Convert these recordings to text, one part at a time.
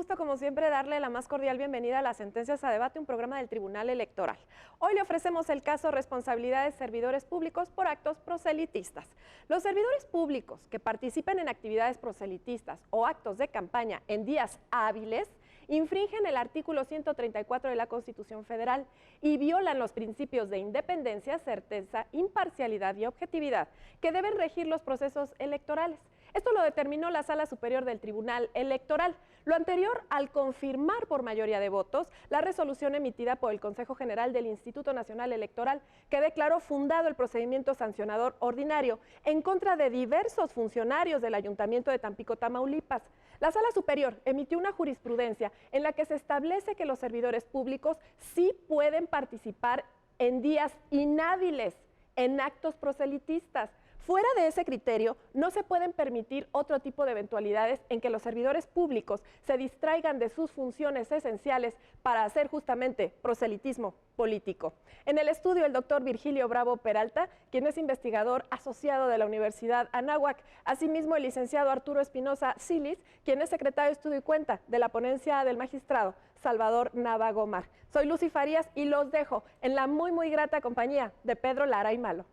gusto, como siempre, darle la más cordial bienvenida a las Sentencias a Debate, un programa del Tribunal Electoral. Hoy le ofrecemos el caso Responsabilidad de servidores públicos por actos proselitistas. Los servidores públicos que participen en actividades proselitistas o actos de campaña en días hábiles infringen el artículo 134 de la Constitución Federal y violan los principios de independencia, certeza, imparcialidad y objetividad que deben regir los procesos electorales. Esto lo determinó la Sala Superior del Tribunal Electoral. Lo anterior al confirmar por mayoría de votos la resolución emitida por el Consejo General del Instituto Nacional Electoral, que declaró fundado el procedimiento sancionador ordinario en contra de diversos funcionarios del Ayuntamiento de Tampico, Tamaulipas. La Sala Superior emitió una jurisprudencia en la que se establece que los servidores públicos sí pueden participar en días inhábiles en actos proselitistas. Fuera de ese criterio, no se pueden permitir otro tipo de eventualidades en que los servidores públicos se distraigan de sus funciones esenciales para hacer justamente proselitismo político. En el estudio, el doctor Virgilio Bravo Peralta, quien es investigador asociado de la Universidad Anáhuac, asimismo el licenciado Arturo Espinosa Silis, quien es secretario de Estudio y Cuenta de la ponencia del magistrado Salvador Nava Gomar. Soy Lucy Farías y los dejo en la muy grata compañía de Pedro Lara y Malo.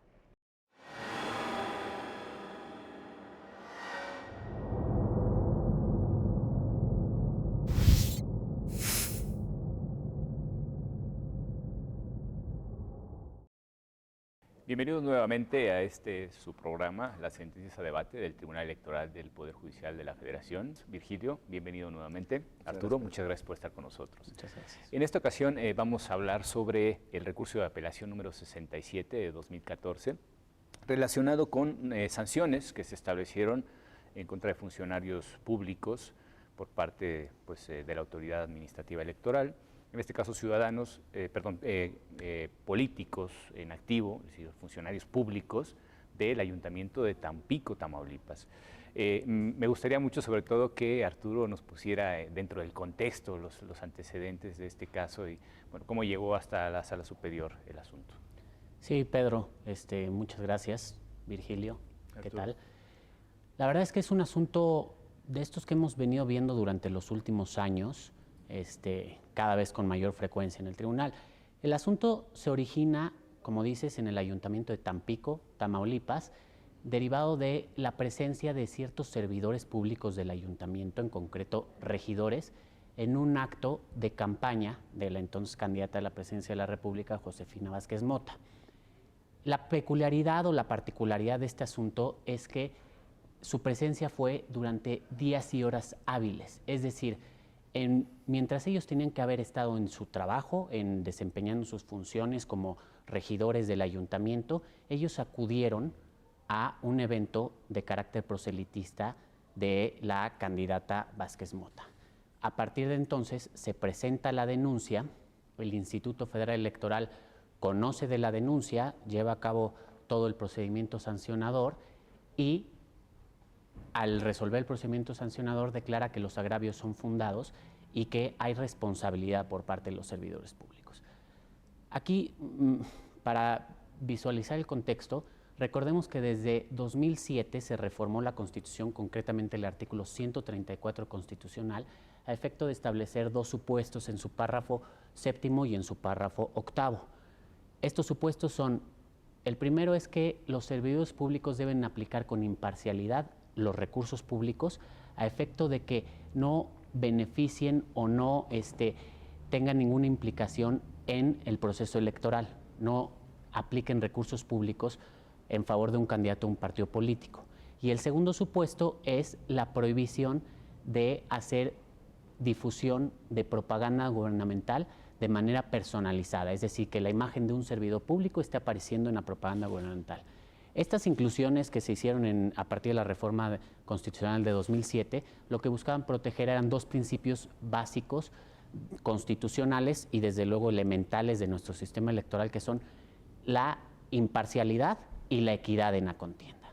Bienvenidos nuevamente a su programa, las sentencias a debate del Tribunal Electoral del Poder Judicial de la Federación. Virgilio, bienvenido nuevamente. Arturo, muchas gracias por estar con nosotros. Muchas gracias. En esta ocasión vamos a hablar sobre el recurso de apelación número 67 de 2014, relacionado con sanciones que se establecieron en contra de funcionarios públicos por parte de la Autoridad Administrativa Electoral. En este caso ciudadanos, políticos en activo, es decir, funcionarios públicos del Ayuntamiento de Tampico, Tamaulipas. Me gustaría mucho, sobre todo, que Arturo nos pusiera dentro del contexto los antecedentes de este caso y bueno, cómo llegó hasta la Sala Superior el asunto. Sí, Pedro, muchas gracias. Virgilio, ¿qué Arturo. tal? La verdad es que es un asunto de estos que hemos venido viendo durante los últimos años, cada vez con mayor frecuencia en el tribunal. El asunto se origina, como dices, en el Ayuntamiento de Tampico, Tamaulipas, derivado de la presencia de ciertos servidores públicos del ayuntamiento, en concreto regidores, en un acto de campaña de la entonces candidata a la presidencia de la República, Josefina Vázquez Mota. La peculiaridad o la particularidad de este asunto es que su presencia fue durante días y horas hábiles, es decir, mientras ellos tenían que haber estado en su trabajo, desempeñando sus funciones como regidores del ayuntamiento, ellos acudieron a un evento de carácter proselitista de la candidata Vázquez Mota. A partir de entonces se presenta la denuncia, el Instituto Federal Electoral conoce de la denuncia, lleva a cabo todo el procedimiento sancionador y al resolver el procedimiento sancionador declara que los agravios son fundados y que hay responsabilidad por parte de los servidores públicos. Aquí, para visualizar el contexto, recordemos que desde 2007 se reformó la Constitución, concretamente el artículo 134 constitucional, a efecto de establecer dos supuestos en su párrafo séptimo y en su párrafo octavo. Estos supuestos son, el primero es que los servidores públicos deben aplicar con imparcialidad los recursos públicos a efecto de que no beneficien o no tengan ninguna implicación en el proceso electoral, no apliquen recursos públicos en favor de un candidato a un partido político. Y el segundo supuesto es la prohibición de hacer difusión de propaganda gubernamental de manera personalizada, es decir, que la imagen de un servidor público esté apareciendo en la propaganda gubernamental. Estas inclusiones que se hicieron a partir de la reforma constitucional de 2007, lo que buscaban proteger eran dos principios básicos constitucionales y desde luego elementales de nuestro sistema electoral, que son la imparcialidad y la equidad en la contienda.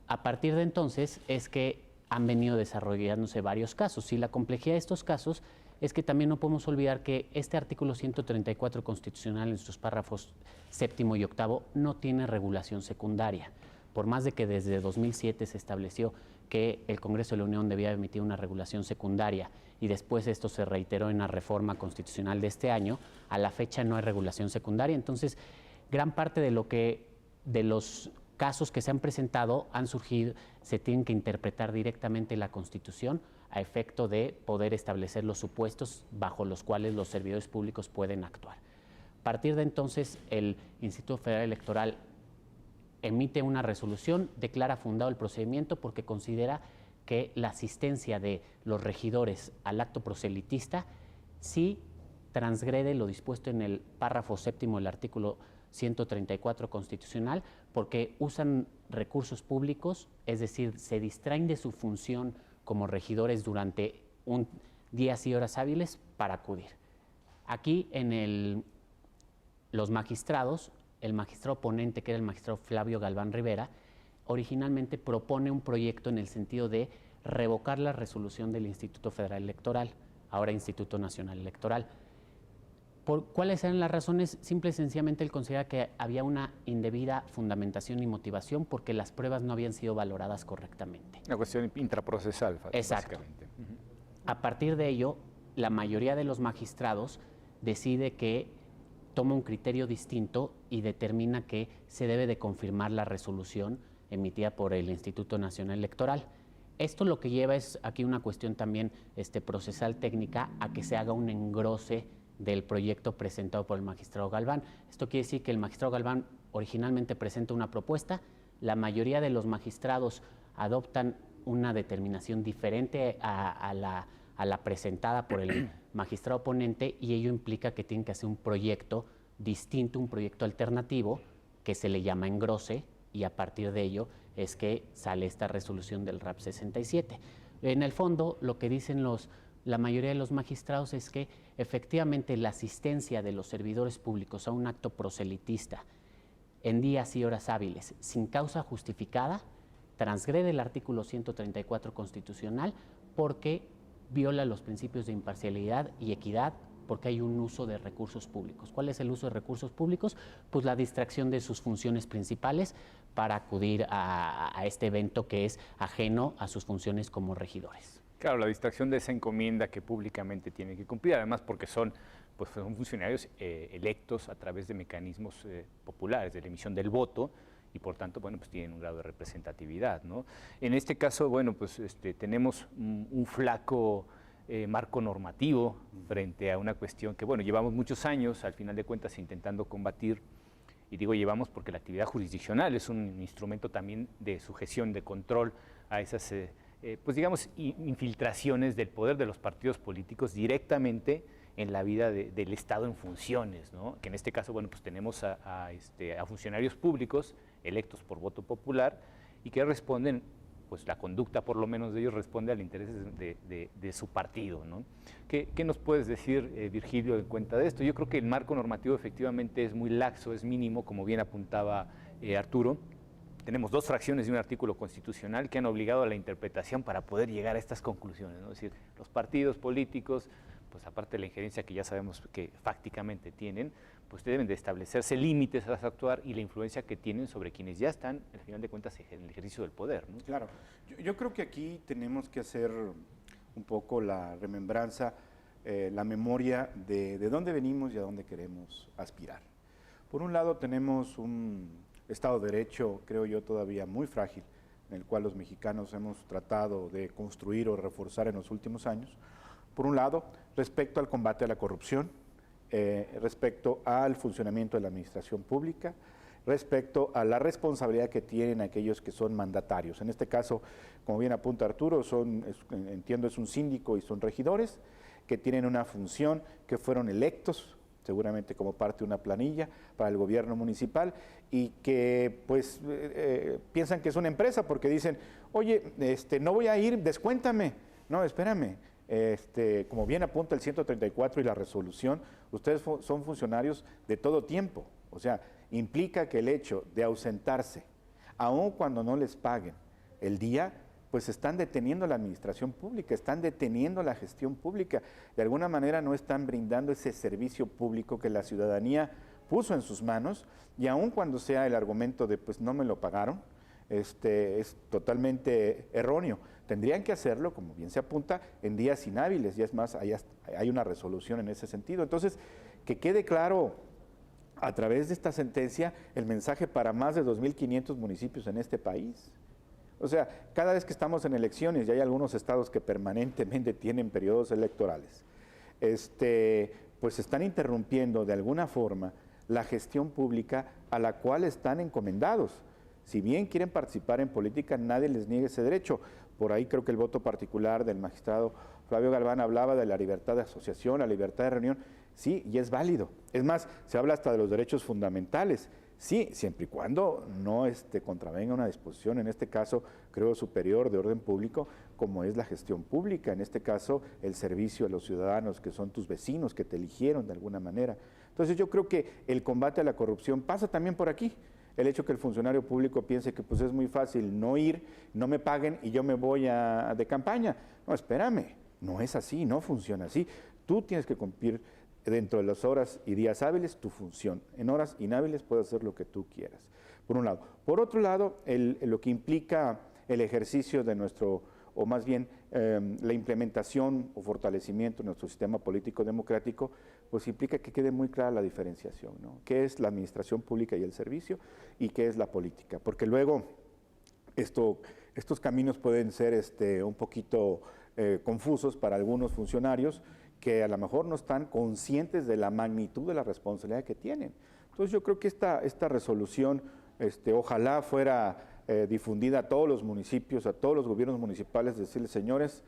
A partir de entonces es que han venido desarrollándose varios casos y la complejidad de estos casos es que también no podemos olvidar que este artículo 134 constitucional en sus párrafos séptimo y octavo no tiene regulación secundaria. Por más de que desde 2007 se estableció que el Congreso de la Unión debía emitir una regulación secundaria y después esto se reiteró en la reforma constitucional de este año, a la fecha no hay regulación secundaria. Entonces, gran parte de los casos que se han presentado han surgido, se tienen que interpretar directamente la Constitución a efecto de poder establecer los supuestos bajo los cuales los servidores públicos pueden actuar. A partir de entonces, el Instituto Federal Electoral emite una resolución, declara fundado el procedimiento porque considera que la asistencia de los regidores al acto proselitista sí transgrede lo dispuesto en el párrafo séptimo del artículo 134 constitucional, porque usan recursos públicos, es decir, se distraen de su función como regidores durante días y horas hábiles para acudir. Aquí los magistrados, el magistrado ponente, que era el magistrado Flavio Galván Rivera, originalmente propone un proyecto en el sentido de revocar la resolución del Instituto Federal Electoral, ahora Instituto Nacional Electoral. ¿Cuáles eran las razones? Simple y sencillamente él considera que había una indebida fundamentación y motivación porque las pruebas no habían sido valoradas correctamente. Una cuestión intraprocesal, exacto. Básicamente. A partir de ello, la mayoría de los magistrados decide que toma un criterio distinto y determina que se debe de confirmar la resolución emitida por el Instituto Nacional Electoral. Esto lo que lleva es aquí una cuestión también procesal técnica a que se haga un engrose del proyecto presentado por el magistrado Galván. Esto quiere decir que el magistrado Galván originalmente presenta una propuesta, la mayoría de los magistrados adoptan una determinación diferente a la presentada por el magistrado ponente y ello implica que tienen que hacer un proyecto distinto, un proyecto alternativo que se le llama engrose y a partir de ello es que sale esta resolución del RAP 67. En el fondo, lo que dicen la mayoría de los magistrados es que efectivamente la asistencia de los servidores públicos a un acto proselitista en días y horas hábiles sin causa justificada transgrede el artículo 134 constitucional porque viola los principios de imparcialidad y equidad porque hay un uso de recursos públicos. ¿Cuál es el uso de recursos públicos? Pues la distracción de sus funciones principales para acudir a este evento que es ajeno a sus funciones como regidores. Claro, la distracción de esa encomienda que públicamente tienen que cumplir, además porque son funcionarios electos a través de mecanismos populares, de la emisión del voto, y por tanto, bueno, pues tienen un grado de representatividad, ¿no? En este caso, bueno, pues tenemos un flaco marco normativo frente a una cuestión que, bueno, llevamos muchos años, al final de cuentas, intentando combatir, y digo llevamos porque la actividad jurisdiccional es un instrumento también de sujeción, de control a esas pues digamos, infiltraciones del poder de los partidos políticos directamente en la vida del Estado en funciones, ¿no? Que en este caso, bueno, pues tenemos a funcionarios públicos electos por voto popular y que responden, pues la conducta por lo menos de ellos responde al interés de su partido, ¿no? ¿Qué nos puedes decir, Virgilio, en cuenta de esto? Yo creo que el marco normativo efectivamente es muy laxo, es mínimo, como bien apuntaba Arturo. Tenemos dos fracciones de un artículo constitucional que han obligado a la interpretación para poder llegar a estas conclusiones, ¿no? Es decir, los partidos políticos, pues aparte de la injerencia que ya sabemos que fácticamente tienen, pues deben de establecerse límites a actuar y la influencia que tienen sobre quienes ya están, al final de cuentas, en el ejercicio del poder, ¿no? Claro, yo creo que aquí tenemos que hacer un poco la remembranza, la memoria de dónde venimos y a dónde queremos aspirar. Por un lado tenemos un Estado de Derecho, creo yo, todavía muy frágil, en el cual los mexicanos hemos tratado de construir o reforzar en los últimos años. Por un lado, respecto al combate a la corrupción, respecto al funcionamiento de la administración pública, respecto a la responsabilidad que tienen aquellos que son mandatarios. En este caso, como bien apunta Arturo, entiendo es un síndico y son regidores que tienen una función, que fueron electos seguramente como parte de una planilla para el gobierno municipal y que pues piensan que es una empresa porque dicen, oye, no voy a ir, descuéntame. No, espérame, como bien apunta el 134 y la resolución, ustedes son funcionarios de todo tiempo. O sea, implica que el hecho de ausentarse, aun cuando no les paguen el día, pues están deteniendo la administración pública, están deteniendo la gestión pública. De alguna manera no están brindando ese servicio público que la ciudadanía puso en sus manos y aun cuando sea el argumento de pues no me lo pagaron, es totalmente erróneo. Tendrían que hacerlo, como bien se apunta, en días inhábiles, y es más, hay una resolución en ese sentido. Entonces, que quede claro a través de esta sentencia el mensaje para más de 2.500 municipios en este país. O sea, cada vez que estamos en elecciones, y hay algunos estados que permanentemente tienen periodos electorales, pues están interrumpiendo de alguna forma la gestión pública a la cual están encomendados. Si bien quieren participar en política, nadie les niega ese derecho. Por ahí creo que el voto particular del magistrado Flavio Galván hablaba de la libertad de asociación, la libertad de reunión. Sí, y es válido. Es más, se habla hasta de los derechos fundamentales. Sí, siempre y cuando no contravenga una disposición, en este caso, creo, superior de orden público, como es la gestión pública, en este caso, el servicio a los ciudadanos, que son tus vecinos, que te eligieron de alguna manera. Entonces, yo creo que el combate a la corrupción pasa también por aquí. El hecho que el funcionario público piense que pues es muy fácil no ir, no me paguen y yo me voy de campaña. No, espérame, no es así, no funciona así. Tú tienes que cumplir dentro de las horas y días hábiles tu función. En horas inhábiles puedes hacer lo que tú quieras, por un lado. Por otro lado, lo que implica el ejercicio de nuestro, o más bien la implementación o fortalecimiento de nuestro sistema político democrático, pues implica que quede muy clara la diferenciación, ¿no? ¿Qué es la administración pública y el servicio y qué es la política? Porque luego estos caminos pueden ser un poquito confusos para algunos funcionarios que a lo mejor no están conscientes de la magnitud de la responsabilidad que tienen. Entonces yo creo que esta resolución ojalá fuera difundida a todos los municipios, a todos los gobiernos municipales, decirles, señores,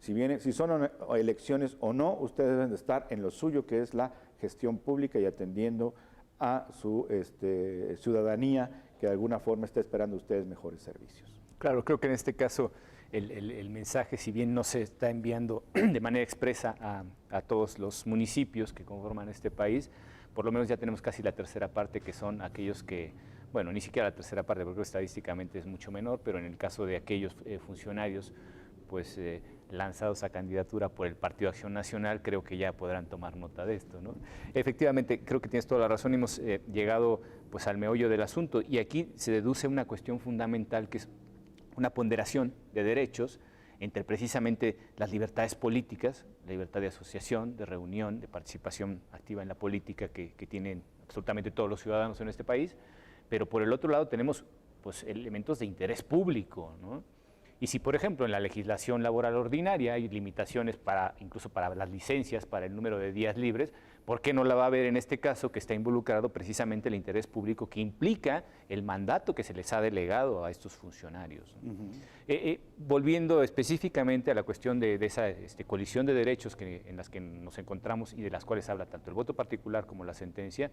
si son elecciones o no, ustedes deben de estar en lo suyo, que es la gestión pública y atendiendo a su ciudadanía, que de alguna forma está esperando ustedes mejores servicios. Claro, creo que en este caso el mensaje, si bien no se está enviando de manera expresa a todos los municipios que conforman este país, por lo menos ya tenemos casi la tercera parte, que son aquellos que, bueno, ni siquiera la tercera parte, porque estadísticamente es mucho menor, pero en el caso de aquellos funcionarios, pues lanzados a candidatura por el Partido Acción Nacional, creo que ya podrán tomar nota de esto, ¿no? Efectivamente, creo que tienes toda la razón, hemos llegado pues al meollo del asunto, y aquí se deduce una cuestión fundamental, que es una ponderación de derechos entre precisamente las libertades políticas, la libertad de asociación, de reunión, de participación activa en la política que tienen absolutamente todos los ciudadanos en este país, pero por el otro lado tenemos pues elementos de interés público, ¿no? Y si, por ejemplo, en la legislación laboral ordinaria hay limitaciones incluso para las licencias, para el número de días libres, ¿por qué no la va a haber en este caso, que está involucrado precisamente el interés público que implica el mandato que se les ha delegado a estos funcionarios? Volviendo específicamente a la cuestión de esa colisión de derechos en las que nos encontramos y de las cuales habla tanto el voto particular como la sentencia,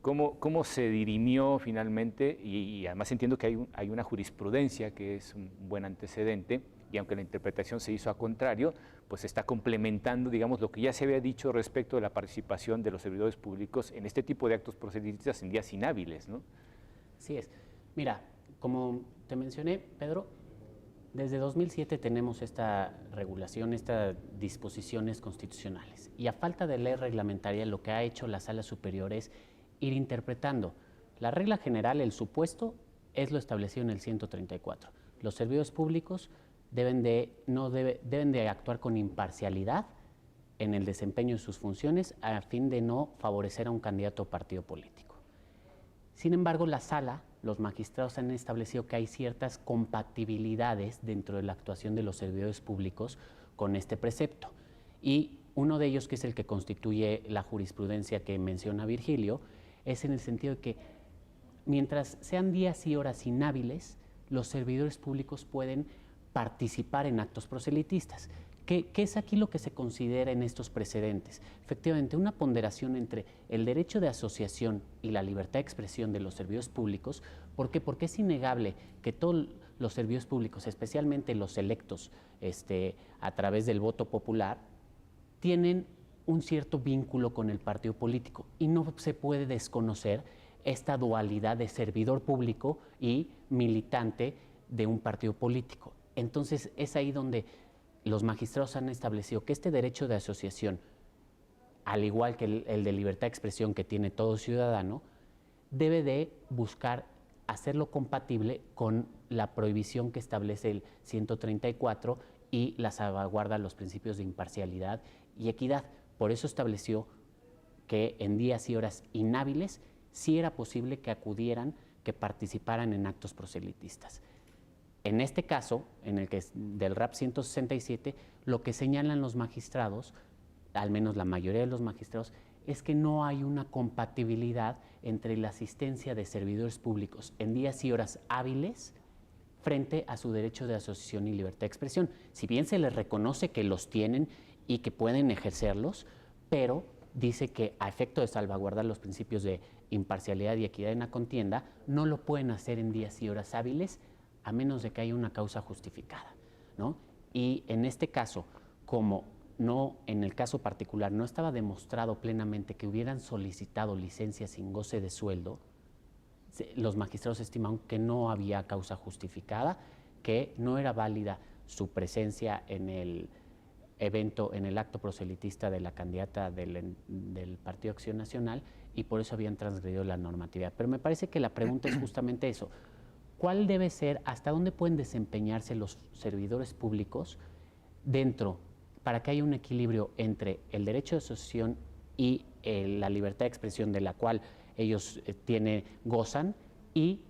¿cómo se dirimió finalmente? Y además entiendo que hay una jurisprudencia que es un buen antecedente, y aunque la interpretación se hizo a contrario, pues está complementando, digamos, lo que ya se había dicho respecto de la participación de los servidores públicos en este tipo de actos proselitistas en días inhábiles, ¿no? Así es. Mira, como te mencioné, Pedro, desde 2007 tenemos esta regulación, estas disposiciones constitucionales, y a falta de ley reglamentaria, lo que ha hecho la Sala Superior es ir interpretando. La regla general, el supuesto, es lo establecido en el 134. Los servidores públicos deben de actuar con imparcialidad en el desempeño de sus funciones a fin de no favorecer a un candidato o partido político. Sin embargo, la Sala, los magistrados han establecido que hay ciertas compatibilidades dentro de la actuación de los servidores públicos con este precepto. Y uno de ellos, que es el que constituye la jurisprudencia que menciona Virgilio, es en el sentido de que mientras sean días y horas inhábiles, los servidores públicos pueden participar en actos proselitistas. ¿Qué es aquí lo que se considera en estos precedentes? Efectivamente, una ponderación entre el derecho de asociación y la libertad de expresión de los servidores públicos. ¿Por qué? Porque es innegable que todos los servidores públicos, especialmente los electos a través del voto popular, tienen un cierto vínculo con el partido político, y no se puede desconocer esta dualidad de servidor público y militante de un partido político. Entonces es ahí donde los magistrados han establecido que este derecho de asociación, al igual que el de libertad de expresión que tiene todo ciudadano, debe de buscar hacerlo compatible con la prohibición que establece el 134 y la salvaguarda los principios de imparcialidad y equidad. Por eso estableció que en días y horas inhábiles sí era posible que acudieran, que participaran en actos proselitistas. En este caso, en el que es del RAP 167, lo que señalan los magistrados, al menos la mayoría de los magistrados, es que no hay una compatibilidad entre la asistencia de servidores públicos en días y horas hábiles frente a su derecho de asociación y libertad de expresión. Si bien se les reconoce que los tienen y que pueden ejercerlos, pero dice que a efecto de salvaguardar los principios de imparcialidad y equidad en la contienda, no lo pueden hacer en días y horas hábiles a menos de que haya una causa justificada, ¿no? Y en este caso, como no, en el caso particular, no estaba demostrado plenamente que hubieran solicitado licencia sin goce de sueldo, los magistrados estimaron que no había causa justificada, que no era válida su presencia en el evento, en el acto proselitista de la candidata del Partido Acción Nacional, y por eso habían transgredido la normatividad. Pero me parece que la pregunta es justamente eso. ¿Cuál debe ser, hasta dónde pueden desempeñarse los servidores públicos dentro, para que haya un equilibrio entre el derecho de asociación y la libertad de expresión de la cual ellos gozan, y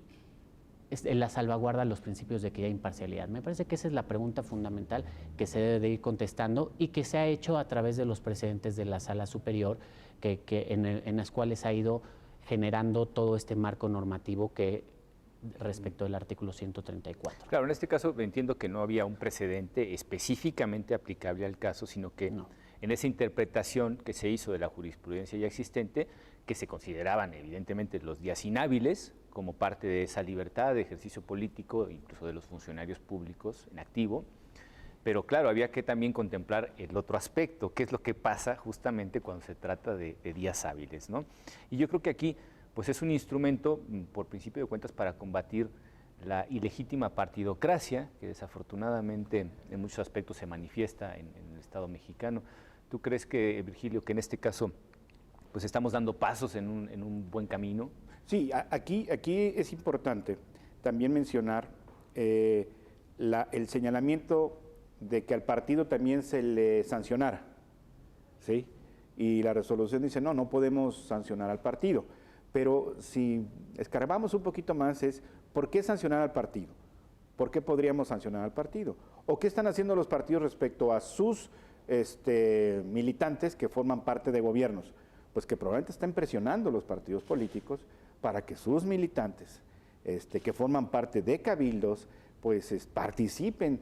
la salvaguarda de los principios de equidad e imparcialidad? Me parece que esa es la pregunta fundamental que se debe de ir contestando y que se ha hecho a través de los precedentes de la Sala Superior, en las cuales ha ido generando todo este marco normativo respecto del artículo 134. Claro, en este caso entiendo que no había un precedente específicamente aplicable al caso, sino que en esa interpretación que se hizo de la jurisprudencia ya existente, que se consideraban evidentemente los días inhábiles como parte de esa libertad de ejercicio político, incluso de los funcionarios públicos en activo, pero claro, había que también contemplar el otro aspecto, qué es lo que pasa justamente cuando se trata de días hábiles, ¿no? Y yo creo que aquí pues es un instrumento, por principio de cuentas, para combatir la ilegítima partidocracia, que desafortunadamente en muchos aspectos se manifiesta en el Estado mexicano. ¿Tú crees que, Virgilio, que en este caso pues estamos dando pasos en un buen camino? Sí, aquí es importante también mencionar el señalamiento de que al partido también se le sancionara, ¿sí? Y la resolución dice, no podemos sancionar al partido. Pero si escarbamos un poquito más es, ¿por qué sancionar al partido? ¿Por qué podríamos sancionar al partido? ¿O qué están haciendo los partidos respecto a sus militantes que forman parte de gobiernos? Pues que probablemente estén presionando los partidos políticos para que sus militantes que forman parte de cabildos pues participen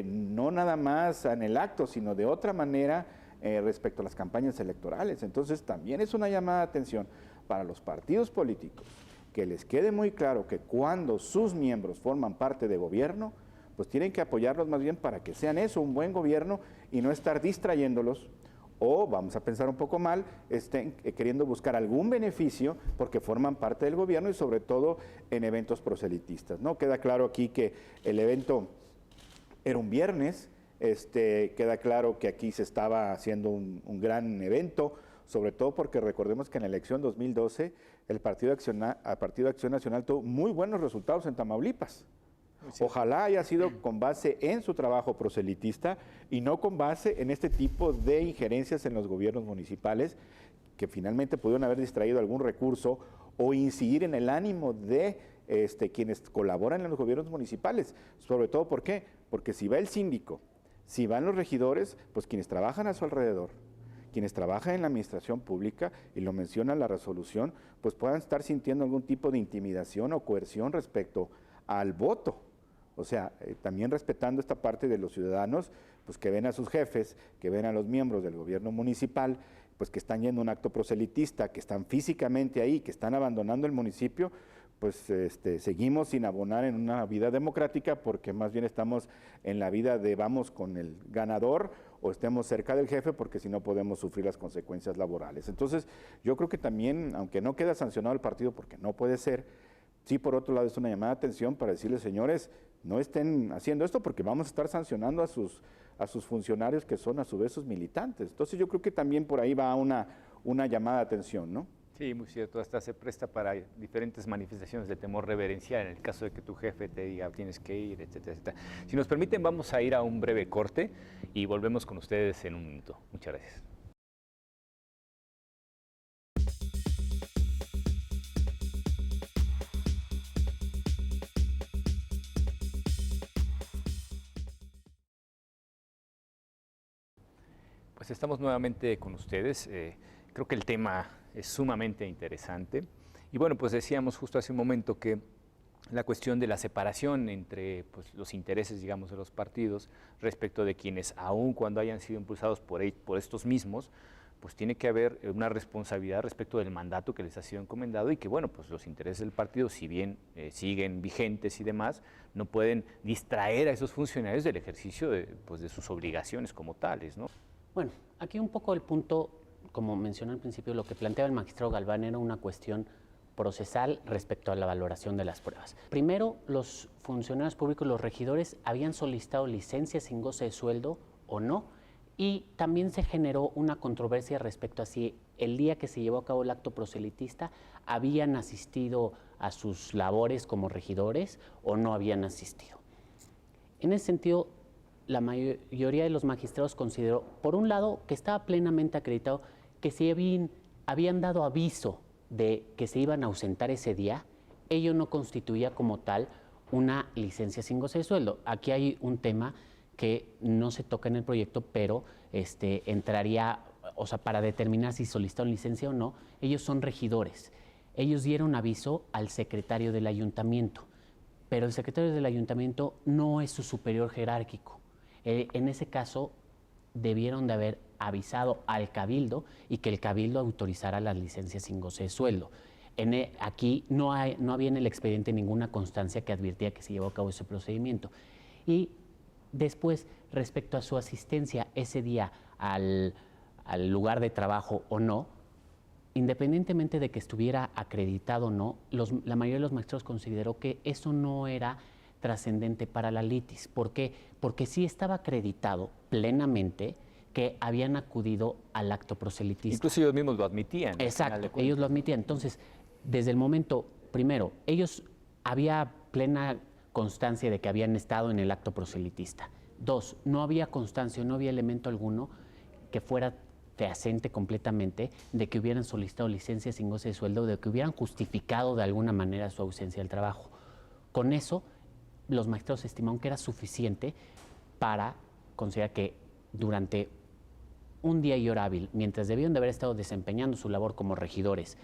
no nada más en el acto, sino de otra manera respecto a las campañas electorales. Entonces también es una llamada de atención para los partidos políticos, que les quede muy claro que cuando sus miembros forman parte de gobierno, pues tienen que apoyarlos más bien para que sean eso, un buen gobierno, y no estar distrayéndolos, o vamos a pensar un poco mal, estén queriendo buscar algún beneficio porque forman parte del gobierno y sobre todo en eventos proselitistas, ¿no? Queda claro aquí que el evento era un viernes, queda claro que aquí se estaba haciendo un gran evento, sobre todo porque recordemos que en la elección 2012 el Partido Acción Nacional tuvo muy buenos resultados en Tamaulipas. Ojalá haya sido con base en su trabajo proselitista y no con base en este tipo de injerencias en los gobiernos municipales que finalmente pudieron haber distraído algún recurso o incidir en el ánimo de quienes colaboran en los gobiernos municipales. Sobre todo, ¿por qué? Porque si va el síndico, si van los regidores, pues quienes trabajan a su alrededor, quienes trabajan en la administración pública, y lo menciona la resolución, pues puedan estar sintiendo algún tipo de intimidación o coerción respecto al voto. O sea, también respetando esta parte de los ciudadanos, pues que ven a sus jefes, que ven a los miembros del gobierno municipal, pues que están yendo a un acto proselitista, que están físicamente ahí, que están abandonando el municipio, pues seguimos sin abonar en una vida democrática, porque más bien estamos en la vida de vamos con el ganador o estemos cerca del jefe, porque si no podemos sufrir las consecuencias laborales. Entonces, yo creo que también, aunque no queda sancionado el partido, porque no puede ser, sí, por otro lado, es una llamada de atención para decirles, señores, no estén haciendo esto porque vamos a estar sancionando a sus funcionarios que son a su vez sus militantes. Entonces, yo creo que también por ahí va una llamada de atención, ¿no? Sí, muy cierto, hasta se presta para diferentes manifestaciones de temor reverencial en el caso de que tu jefe te diga tienes que ir, etcétera, etcétera. Si nos permiten, vamos a ir a un breve corte y volvemos con ustedes en un minuto. Muchas gracias. Pues estamos nuevamente con ustedes. Creo que el tema es sumamente interesante. Y bueno, pues decíamos justo hace un momento que la cuestión de la separación entre pues, los intereses, digamos, de los partidos respecto de quienes, aun cuando hayan sido impulsados por estos mismos, pues tiene que haber una responsabilidad respecto del mandato que les ha sido encomendado y que, bueno, pues los intereses del partido, si bien siguen vigentes y demás, no pueden distraer a esos funcionarios del ejercicio pues, de sus obligaciones como tales, ¿no? Bueno, aquí un poco el punto, como mencioné al principio, lo que planteaba el magistrado Galván era una cuestión procesal respecto a la valoración de las pruebas. Primero, los funcionarios públicos, los regidores, habían solicitado licencias sin goce de sueldo o no, y también se generó una controversia respecto a si el día que se llevó a cabo el acto proselitista habían asistido a sus labores como regidores o no habían asistido. En ese sentido, la mayoría de los magistrados consideró, por un lado, que estaba plenamente acreditado que si habían dado aviso de que se iban a ausentar ese día, ello no constituía como tal una licencia sin goce de sueldo. Aquí hay un tema que no se toca en el proyecto, pero entraría, o sea, para determinar si solicitaron licencia o no, ellos son regidores. Ellos dieron aviso al secretario del ayuntamiento, pero el secretario del ayuntamiento no es su superior jerárquico. En ese caso, debieron de haber avisado al cabildo y que el cabildo autorizara las licencias sin goce de sueldo. Aquí no había en el expediente ninguna constancia que advirtiera que se llevó a cabo ese procedimiento. Y después, respecto a su asistencia ese día al lugar de trabajo o no, independientemente de que estuviera acreditado o no, la mayoría de los magistrados consideró que eso no era trascendente para la litis. ¿Por qué? Porque sí estaba acreditado plenamente que habían acudido al acto proselitista. Incluso ellos mismos lo admitían. Exacto, ellos lo admitían. Entonces, desde el momento, primero, había plena constancia de que habían estado en el acto proselitista. Dos, no había constancia, no había elemento alguno que fuera fehaciente completamente de que hubieran solicitado licencia sin goce de sueldo, de que hubieran justificado de alguna manera su ausencia del trabajo. Con eso, los magistrados estimaron que era suficiente para considerar que durante un día y hora hábil, mientras debían de haber estado desempeñando su labor como regidores,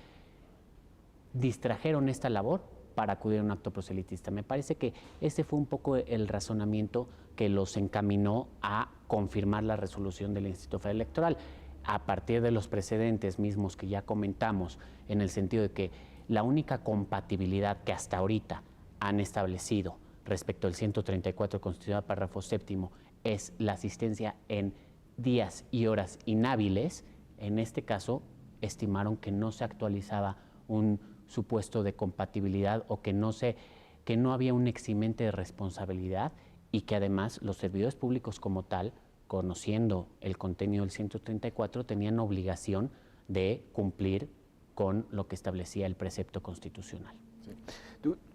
distrajeron esta labor para acudir a un acto proselitista. Me parece que ese fue un poco el razonamiento que los encaminó a confirmar la resolución del Instituto Federal Electoral, a partir de los precedentes mismos que ya comentamos, en el sentido de que la única compatibilidad que hasta ahorita han establecido respecto al 134 constitucional, párrafo séptimo, es la asistencia en días y horas inhábiles. En este caso, estimaron que no se actualizaba un supuesto de compatibilidad o que no había un eximente de responsabilidad y que además los servidores públicos como tal, conociendo el contenido del 134, tenían obligación de cumplir con lo que establecía el precepto constitucional. Sí.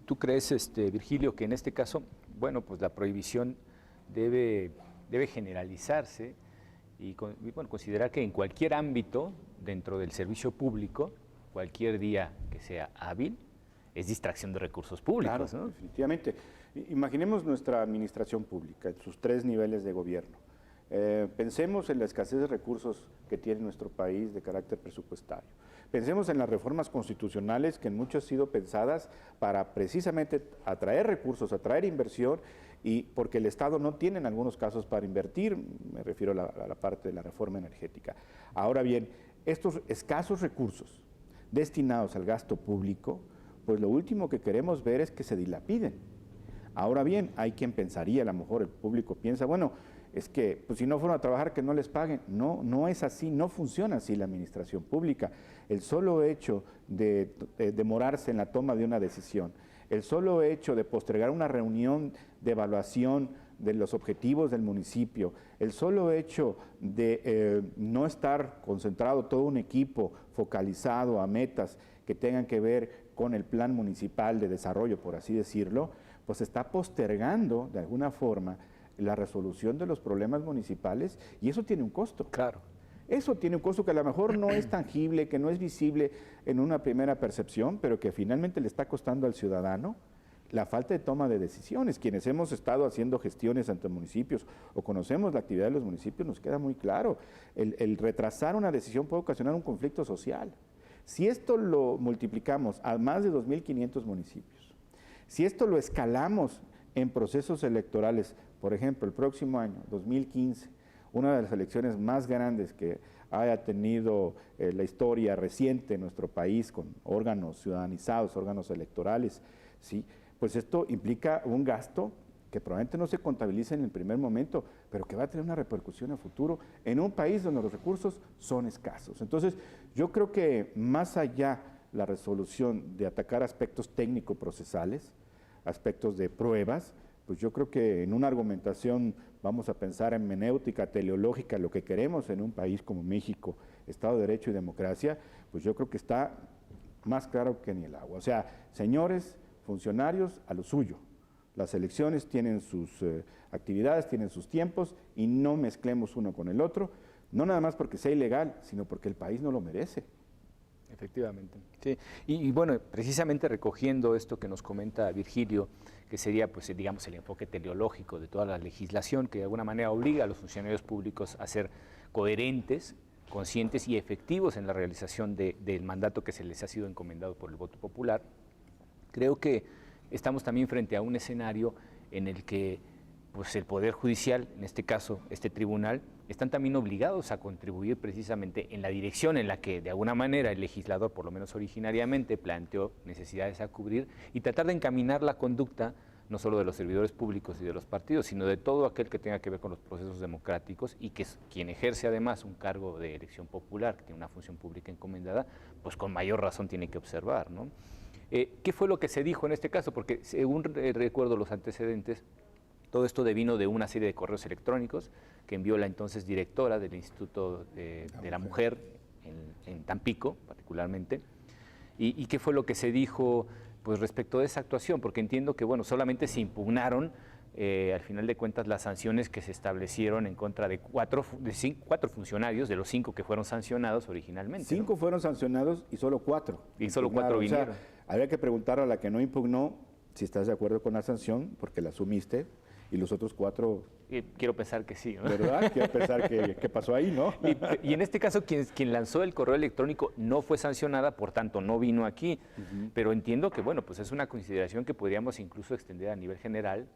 ¿Tú crees, Virgilio, que en este caso, bueno, pues la prohibición debe generalizarse y bueno, considerar que en cualquier ámbito dentro del servicio público, cualquier día que sea hábil, es distracción de recursos públicos? Claro, ¿no? Definitivamente. Imaginemos nuestra administración pública, sus 3 niveles de gobierno. Pensemos en la escasez de recursos que tiene nuestro país de carácter presupuestario. Pensemos en las reformas constitucionales que en mucho han sido pensadas para precisamente atraer recursos, atraer inversión, y porque el Estado no tiene en algunos casos para invertir, me refiero a la parte de la reforma energética. Ahora bien, estos escasos recursos destinados al gasto público, pues lo último que queremos ver es que se dilapiden. Ahora bien, hay quien pensaría, a lo mejor el público piensa, bueno, es que pues, si no fueron a trabajar que no les paguen. No, no es así, no funciona así la administración pública. El solo hecho de demorarse en la toma de una decisión, el solo hecho de postergar una reunión de evaluación de los objetivos del municipio, el solo hecho de no estar concentrado todo un equipo focalizado a metas que tengan que ver con el plan municipal de desarrollo, por así decirlo, pues está postergando de alguna forma la resolución de los problemas municipales y eso tiene un costo. Claro. Eso tiene un costo que a lo mejor no es tangible, que no es visible en una primera percepción, pero que finalmente le está costando al ciudadano la falta de toma de decisiones. Quienes hemos estado haciendo gestiones ante municipios o conocemos la actividad de los municipios, nos queda muy claro. El retrasar una decisión puede ocasionar un conflicto social. Si esto lo multiplicamos a más de 2.500 municipios, si esto lo escalamos en procesos electorales, por ejemplo, el próximo año, 2015, una de las elecciones más grandes que haya tenido la historia reciente en nuestro país, con órganos ciudadanizados, órganos electorales, ¿sí? Pues esto implica un gasto que probablemente no se contabiliza en el primer momento, pero que va a tener una repercusión a futuro en un país donde los recursos son escasos. Entonces, yo creo que más allá la resolución de atacar aspectos técnico-procesales, aspectos de pruebas, pues yo creo que en una argumentación vamos a pensar en menéutica teleológica, lo que queremos en un país como México, Estado de Derecho y democracia, pues yo creo que está más claro que ni el agua. O sea, señores funcionarios, a lo suyo. Las elecciones tienen sus actividades, tienen sus tiempos y no mezclemos uno con el otro, no nada más porque sea ilegal, sino porque el país no lo merece. Efectivamente, sí. Y bueno, precisamente recogiendo esto que nos comenta Virgilio, que sería, pues, digamos, el enfoque teleológico de toda la legislación, que de alguna manera obliga a los funcionarios públicos a ser coherentes, conscientes y efectivos en la realización del mandato que se les ha sido encomendado por el voto popular. Creo que estamos también frente a un escenario en el que, pues, el Poder Judicial, en este caso este tribunal, están también obligados a contribuir precisamente en la dirección en la que de alguna manera el legislador, por lo menos originariamente, planteó necesidades a cubrir y tratar de encaminar la conducta no solo de los servidores públicos y de los partidos, sino de todo aquel que tenga que ver con los procesos democráticos y que quien ejerce además un cargo de elección popular, que tiene una función pública encomendada, pues con mayor razón tiene que observar, ¿no? ¿Qué fue lo que se dijo en este caso? Porque según recuerdo los antecedentes, todo esto devino de una serie de correos electrónicos que envió la entonces directora del Instituto de la Mujer en Tampico, particularmente. ¿Y qué fue lo que se dijo, pues, respecto de esa actuación? Porque entiendo que, bueno, solamente se impugnaron, al final de cuentas, las sanciones que se establecieron en contra de cuatro funcionarios, de los 5 que fueron sancionados originalmente. 5 fueron sancionados y solo 4. Y solo 4 vinieron. O sea, había que preguntar a la que no impugnó si estás de acuerdo con la sanción, porque la asumiste, y los otros 4... Quiero pensar que sí, ¿no? ¿Verdad? Quiero pensar que pasó ahí, ¿no? Y en este caso, quien lanzó el correo electrónico no fue sancionada, por tanto, no vino aquí. Pero entiendo que, bueno, pues es una consideración que podríamos incluso extender a nivel general,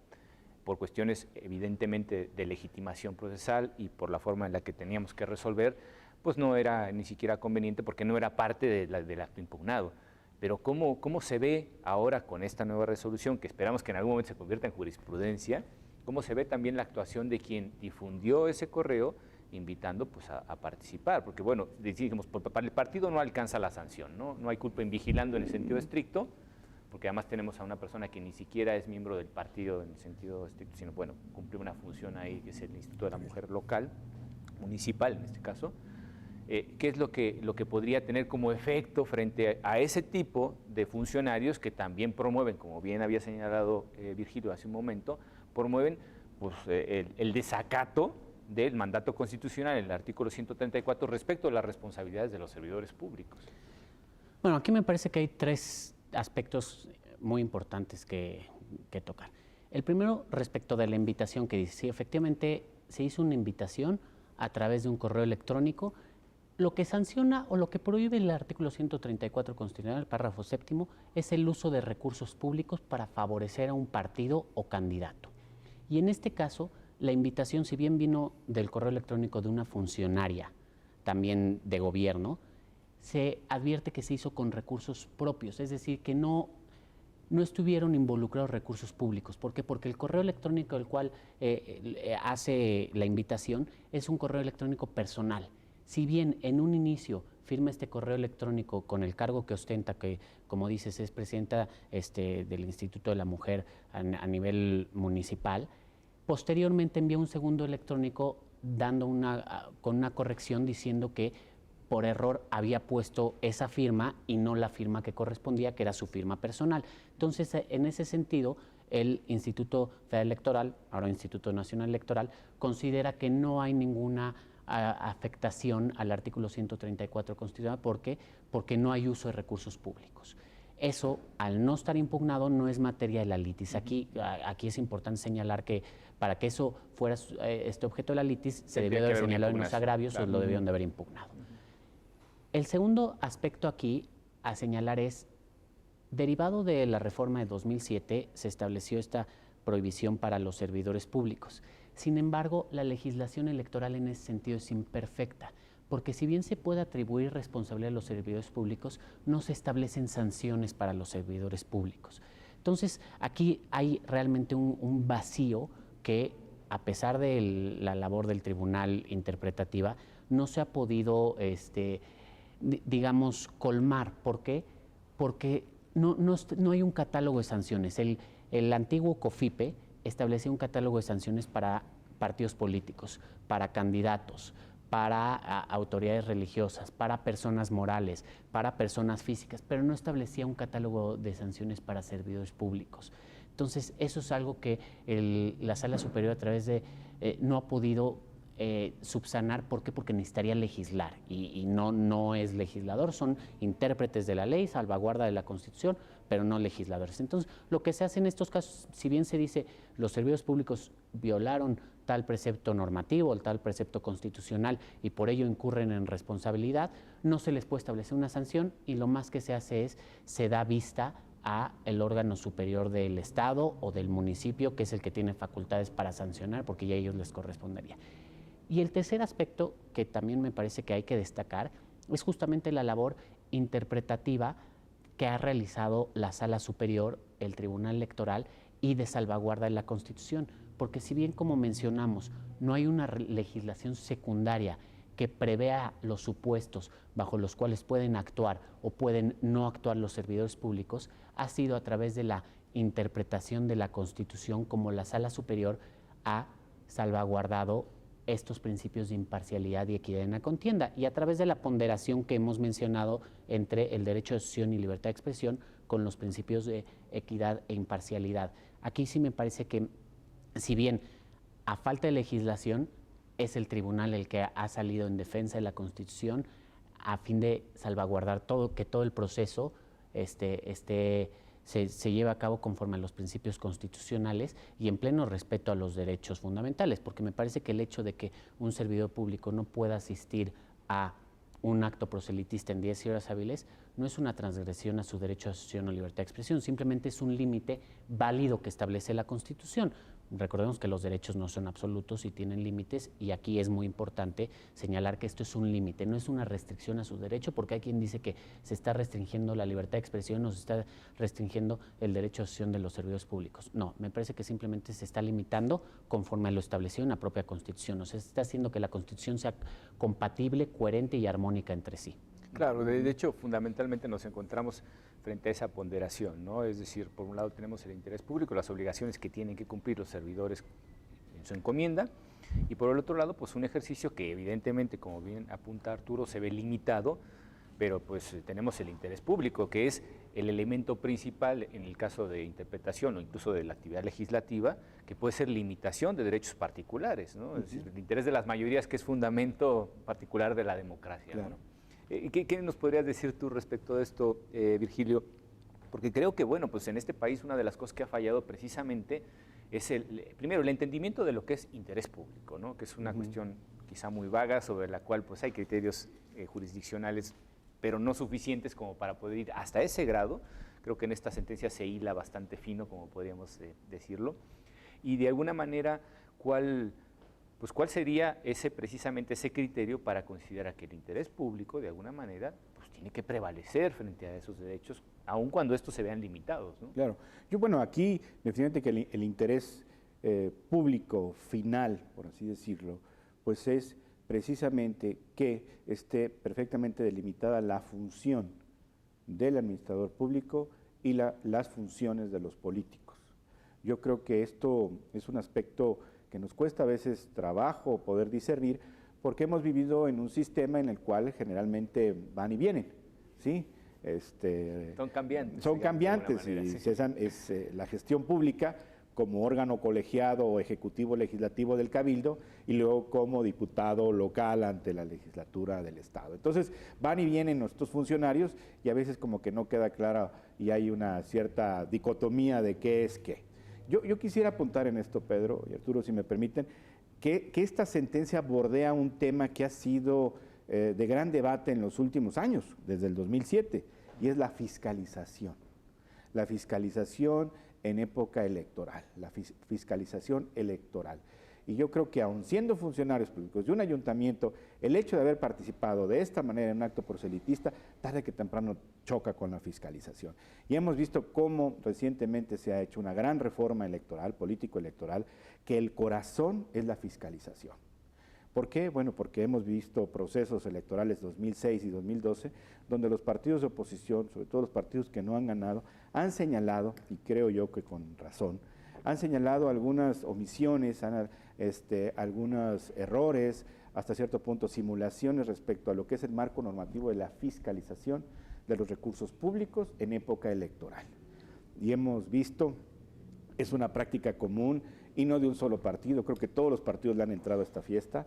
por cuestiones evidentemente de legitimación procesal y por la forma en la que teníamos que resolver, pues no era ni siquiera conveniente porque no era parte del acto impugnado. Pero ¿cómo se ve ahora con esta nueva resolución, que esperamos que en algún momento se convierta en jurisprudencia? ¿Cómo se ve también la actuación de quien difundió ese correo invitando, pues, a participar? Porque, bueno, decimos, para el partido no alcanza la sanción, ¿no? No hay culpa en vigilando en el sentido estricto, porque además tenemos a una persona que ni siquiera es miembro del partido en el sentido estricto, sino, bueno, cumple una función ahí, que es el Instituto de la Mujer local, municipal en este caso. ¿Qué es lo que podría tener como efecto frente a ese tipo de funcionarios que también promueven, como bien había señalado Virgilio hace un momento, promueven, pues, el desacato del mandato constitucional en el artículo 134 respecto a las responsabilidades de los servidores públicos? Bueno, aquí me parece que hay 3 aspectos muy importantes que tocar. El primero, respecto de la invitación que dice, sí, efectivamente se hizo una invitación a través de un correo electrónico. Lo que sanciona o lo que prohíbe el artículo 134 constitucional, el párrafo 7º, es el uso de recursos públicos para favorecer a un partido o candidato. Y en este caso, la invitación, si bien vino del correo electrónico de una funcionaria, también de gobierno, se advierte que se hizo con recursos propios, es decir, que no estuvieron involucrados recursos públicos. ¿Por qué? Porque el correo electrónico del cual hace la invitación es un correo electrónico personal. Si bien en un inicio firma este correo electrónico con el cargo que ostenta, que, como dices, es presidenta del Instituto de la Mujer a nivel municipal, Posteriormente envió un segundo electrónico con una corrección diciendo que por error había puesto esa firma y no la firma que correspondía, que era su firma personal. Entonces, en ese sentido, el Instituto Federal Electoral, ahora Instituto Nacional Electoral, considera que no hay ninguna afectación al artículo 134 constitucional porque no hay uso de recursos públicos. Eso, al no estar impugnado, no es materia de la litis. Aquí es importante señalar que para que eso fuera este objeto de la litis, se debió de haber señalado en los agravios, o lo debieron de haber impugnado. El segundo aspecto aquí a señalar es, derivado de la reforma de 2007, se estableció esta prohibición para los servidores públicos. Sin embargo, la legislación electoral en ese sentido es imperfecta, porque si bien se puede atribuir responsabilidad a los servidores públicos, no se establecen sanciones para los servidores públicos. Entonces, aquí hay realmente un vacío que, a pesar de la labor del tribunal interpretativa, no se ha podido, digamos, colmar. ¿Por qué? Porque no hay un catálogo de sanciones. El antiguo COFIPE establecía un catálogo de sanciones para partidos políticos, para candidatos, para autoridades religiosas, para personas morales, para personas físicas, pero no establecía un catálogo de sanciones para servidores públicos. Entonces, eso es algo que la Sala Superior a través de no ha podido subsanar. ¿Por qué? Porque necesitaría legislar y no es legislador, son intérpretes de la ley, salvaguarda de la Constitución, pero no legisladores. Entonces, lo que se hace en estos casos, si bien se dice los servidores públicos violaron tal precepto normativo, tal precepto constitucional y por ello incurren en responsabilidad, no se les puede establecer una sanción y lo más que se hace es, se da vista a el órgano superior del Estado o del municipio, que es el que tiene facultades para sancionar, porque ya a ellos les correspondería. Y el tercer aspecto que también me parece que hay que destacar es justamente la labor interpretativa que ha realizado la Sala Superior, el Tribunal Electoral y de salvaguarda de la Constitución, porque si bien, como mencionamos, no hay una legislación secundaria que prevea los supuestos bajo los cuales pueden actuar o pueden no actuar los servidores públicos, ha sido a través de la interpretación de la Constitución como la Sala Superior ha salvaguardado estos principios de imparcialidad y equidad en la contienda, y a través de la ponderación que hemos mencionado entre el derecho de asociación y libertad de expresión con los principios de equidad e imparcialidad. Aquí sí me parece que, si bien a falta de legislación, es el tribunal el que ha salido en defensa de la Constitución a fin de salvaguardar que todo el proceso se lleva a cabo conforme a los principios constitucionales y en pleno respeto a los derechos fundamentales, porque me parece que el hecho de que un servidor público no pueda asistir a un acto proselitista en 10 horas hábiles no es una transgresión a su derecho a asociación o libertad de expresión, simplemente es un límite válido que establece la Constitución. Recordemos que los derechos no son absolutos y tienen límites, y aquí es muy importante señalar que esto es un límite, no es una restricción a su derecho, porque hay quien dice que se está restringiendo la libertad de expresión o se está restringiendo el derecho a asociación de los servidores públicos. No, me parece que simplemente se está limitando conforme a lo establecido en la propia Constitución, o sea, se está haciendo que la Constitución sea compatible, coherente y armónica entre sí. Claro, de hecho, fundamentalmente nos encontramos frente a esa ponderación, ¿no? Es decir, por un lado tenemos el interés público, las obligaciones que tienen que cumplir los servidores en su encomienda, y por el otro lado, pues un ejercicio que evidentemente, como bien apunta Arturo, se ve limitado, pero pues tenemos el interés público, que es el elemento principal en el caso de interpretación o incluso de la actividad legislativa, que puede ser limitación de derechos particulares, ¿no? Es decir, el interés de las mayorías, que es fundamento particular de la democracia, claro, ¿no? ¿Qué nos podrías decir tú respecto de esto, Virgilio? Porque creo que, bueno, pues en este país una de las cosas que ha fallado precisamente es primero, el entendimiento de lo que es interés público, ¿no? Que es una cuestión quizá muy vaga, sobre la cual pues hay criterios jurisdiccionales, pero no suficientes como para poder ir hasta ese grado. Creo que en esta sentencia se hila bastante fino, como podríamos decirlo. Y de alguna manera, ¿cuál sería precisamente ese criterio para considerar que el interés público, de alguna manera, pues tiene que prevalecer frente a esos derechos, aun cuando estos se vean limitados, ¿no? Claro. Aquí, definitivamente que el interés público final, por así decirlo, pues es precisamente que esté perfectamente delimitada la función del administrador público y las funciones de los políticos. Yo creo que esto es un aspecto que nos cuesta a veces trabajo poder discernir, porque hemos vivido en un sistema en el cual generalmente van y vienen, ¿sí? Son cambiantes. Son digamos, cambiantes, de alguna manera, y sí. la gestión pública como órgano colegiado o ejecutivo legislativo del Cabildo y luego como diputado local ante la legislatura del Estado. Entonces van y vienen nuestros funcionarios y a veces como que no queda clara y hay una cierta dicotomía de qué es qué. Yo quisiera apuntar en esto, Pedro y Arturo, si me permiten, que esta sentencia bordea un tema que ha sido de gran debate en los últimos años, desde el 2007, y es la fiscalización. La fiscalización en época electoral, la fiscalización electoral. Y yo creo que aun siendo funcionarios públicos de un ayuntamiento, el hecho de haber participado de esta manera en un acto proselitista, tarde que temprano choca con la fiscalización. Y hemos visto cómo recientemente se ha hecho una gran reforma electoral, político-electoral, que el corazón es la fiscalización. ¿Por qué? Bueno, porque hemos visto procesos electorales 2006 y 2012, donde los partidos de oposición, sobre todo los partidos que no han ganado, han señalado, y creo yo que con razón, han señalado algunas omisiones, algunos errores, hasta cierto punto simulaciones respecto a lo que es el marco normativo de la fiscalización de los recursos públicos en época electoral. Y hemos visto, es una práctica común y no de un solo partido, creo que todos los partidos le han entrado a esta fiesta,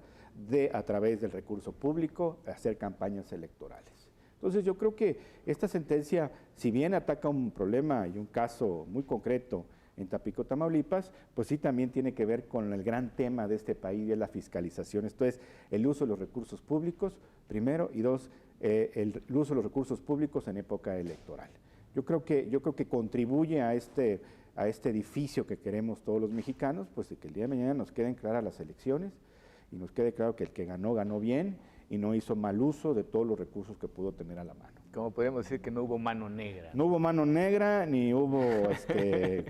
de a través del recurso público hacer campañas electorales. Entonces yo creo que esta sentencia, si bien ataca un problema y un caso muy concreto en Tampico, Tamaulipas, pues sí también tiene que ver con el gran tema de este país, y es la fiscalización. Esto es el uso de los recursos públicos, primero, y dos, el uso de los recursos públicos en época electoral. Yo creo que contribuye a este edificio que queremos todos los mexicanos, pues de que el día de mañana nos queden claras las elecciones y nos quede claro que el que ganó, ganó bien y no hizo mal uso de todos los recursos que pudo tener a la mano. Como podemos decir que no hubo mano negra. No hubo mano negra, ni hubo